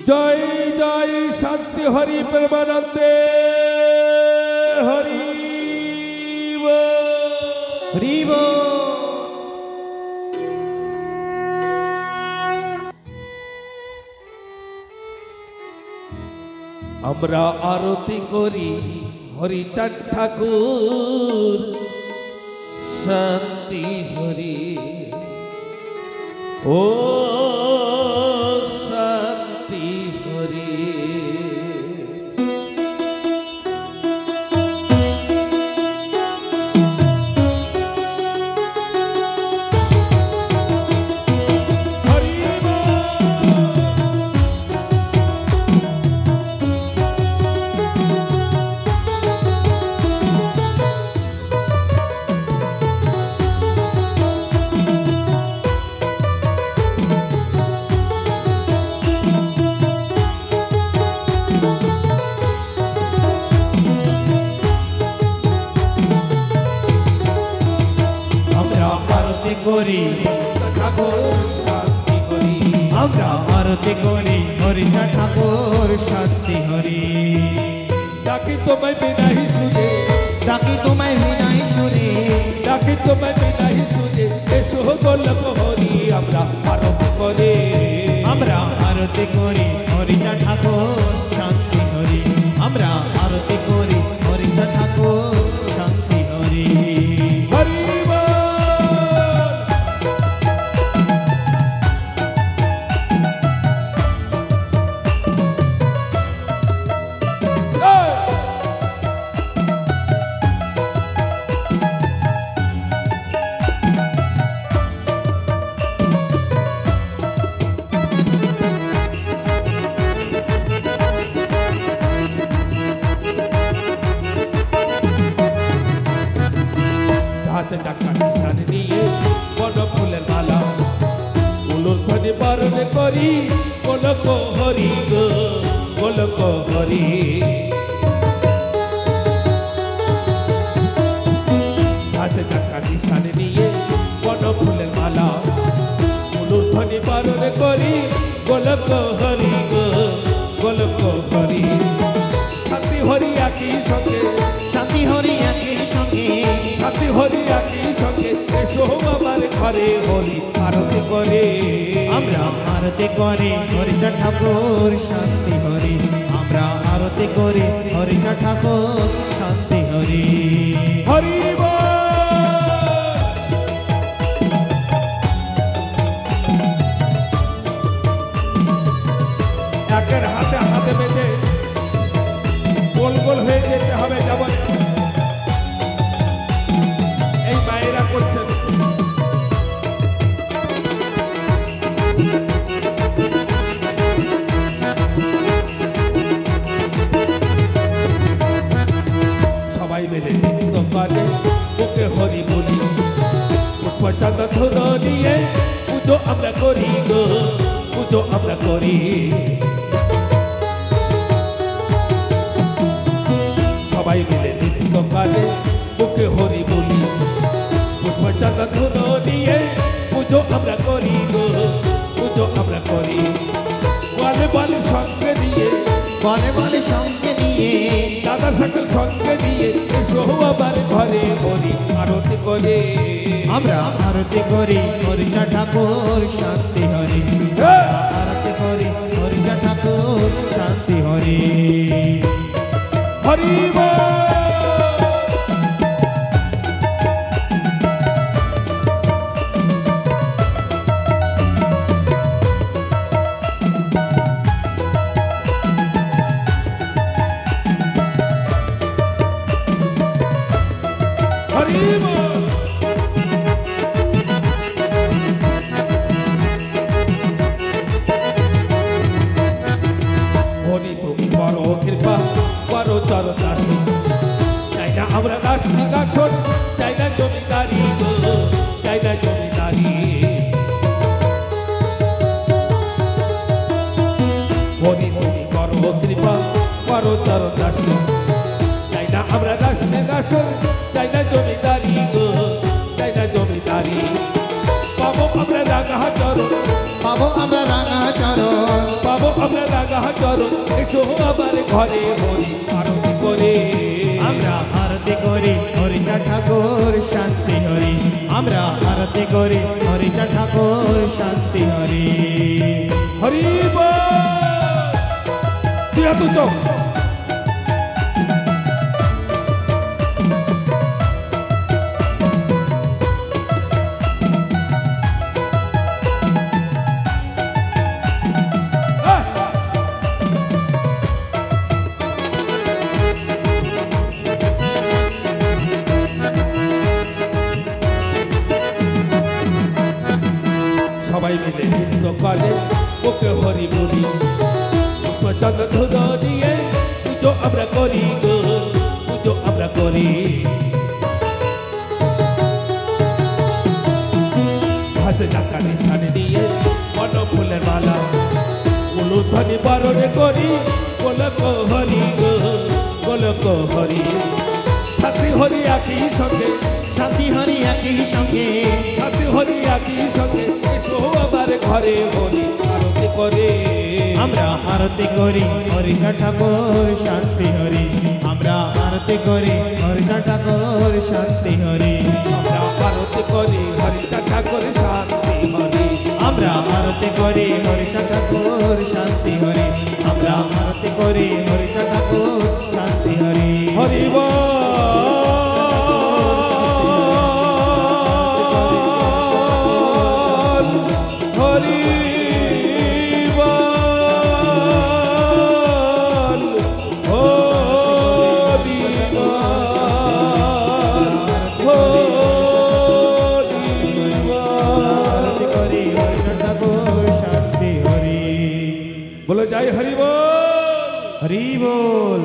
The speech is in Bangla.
জয় জয় শান্তি হরি প্রেমানন্দে হরি হরি আমরা আরতি করি হরিচাঁদ ঠাকুর শান্তি হরি ও শান্তি হরি করি ঠাকুর শান্তি হরি আমরা আরতি করি হরিচাঁদ ঠাকুর শান্তি হরি ডাকি তোমায় বিনাহি সুরে ডাকি তোমায় বিনাই সুরে ডাকি তোমায় বিনাহি সুরে এসো গোলক হরি আমরা আরতি করে আমরা আরতি করি হরিচাঁদ ঠাকুর শান্তি হরি আমরা আরতি করি হরিচাঁদ ঠাকুর শান্তি হরি হরি টাকা নিশান নিয়ে বন ফুলের মালা উলুর ধ্বনি বরণ করি গোলক হরি গো গোলক হরি হাতে টাকা নিশান নিয়ে বন ফুলের মালা উলুর ধ্বনি বরণ করি গোলক হরি গো গোলক হরি শান্তি হরি একই সঙ্গে শান্তি হরি একই সঙ্গে শান্তি হরি একই সঙ্গে এসো আমার ঘরে হরি আরতি করে আমরা আরতি করি হরিচাঁদ ঠাকুর শান্তি হরি আমরা আরতি করি হরিচাঁদ ঠাকুর শান্তি হরি হরি একের হাতে হাতে বেঁধে গোল গোল হয়ে যেতে হবে যেমন এই মায়েরা করছেন সবাই মিলে নৃত্য করে ওকে হরি বলি পুষ্পচন্দ ধুন নিয়ে পুজো আমরা করি গো পুজো আমরা করি সবাই মিলে নৃত্য করে ওকে হরি বলি পুষ্পচন্দ ধুন নিয়ে পুজো আমরা করি গো পুজো আমরা করি বলে বলে সঙ্গে নিয়ে বলে বলে সঙ্গে নিয়ে দাদার সকল সঙ্গে নিয়ে এসো আমার ঘরে হরি আরতি করে আমরা আরতি করি হরিচাঁদ ঠাকুর শান্তি হরি আরতি করি হরিচাঁদ ঠাকুর শান্তি হরি হরি হরি তুমি বড় কৃপা বড় চরণ দাসী চাই না আমরা দাসী গাছন চাই না জমিদারি গো চাই না জমিদারি হরি তুমি বড় কৃপা বড় চরণ দাসী চাই না আমরা দাসী গাছন চাই না জমিদারি গো চাই না জমিদারি পাবো আমরা রাঙা চরণ পাবো আমরা রাঙা চরণ পাবো আমরা রাগা চরণ এসো আমার ঘরে হরি আরতি করে আমরা আরতি করি হরিচা ঠাকুর শান্তি হরি আমরা আরতি করি হরিচা ঠাকুর শান্তি হরি হরি বল তুই হাত উঁচু। সবাই মিলে নৃত্য করে ওকে হরি বলি চন্দ ধুর নিয়ে পুজো আমরা করি গো পুজো আমরা করি হাতে টাকা নিশানি দিয়ে বন ফুলের মালা উলুধ্বনি বরণে করি গোলক হরি গো গোলক হরি সাথী হরি একই সঙ্গে শান্তি হরি একই সঙ্গে সাথী হরি একই সঙ্গে এসো আমার ঘরে হরি আরতি করে আমরা আরতি করি হরিচা ঠাকুর শান্তি হরি আমরা আরতি করি হরিচা ঠাকুর শান্তি হরি আমরা আরতি করি হরিতা ঠাকুর শান্তি হরি আমরা আরতি করি হরিচা ঠাকুর শান্তি হরি আমরা আরতি করি হরিচা ঠাকুর শান্তি হরি হরি বল হরি বল হরি বল আরতি করি হরিচা ঠাকুর শান্তি হরি বলে যাই হরি বল হরি বল।